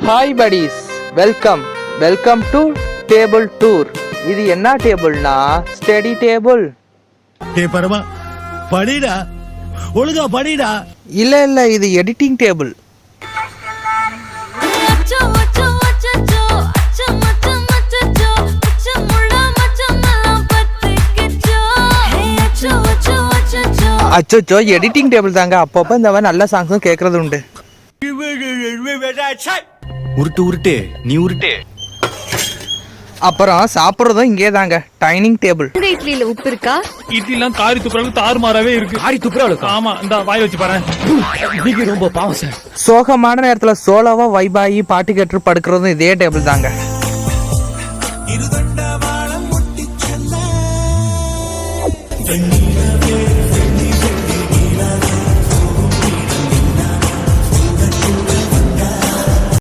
Hi buddies, welcome to table tour. இது என்ன டேபிள்னா study table. பரமா படிடா, ஒழுங்கா படிடா. இல்ல இது எடிட்டிங் டேபிள். அச்சோ எடிட்டிங் டேபிள் தாங்க. அப்பப்போ இந்த மாதிரி நல்ல சாங்ஸும் கேட்கறது உண்டு. உருட்டு நீ உருட்டு. அப்புறம் சாப்பிட்றதும் இங்கே தாங்க, டைனிங் டேபிள். இட்லியில உப்பு இருக்கா? இட்லிலாம் காரி துப்புறதுக்கு தாறுமாறாவே இருக்கு. காரி துப்புறாளுக்கு. ஆமா, இந்த வாய் வச்சு பாரு. நீங்க ரொம்ப பாவம் சார். சோகமான நேரத்துல சோலோவா வைபாயி பாட்டு கேட்டு படுக்கிறதும் இதே டேபிள் தாங்க. இருதண்ட வாழம் முட்டி செல்ல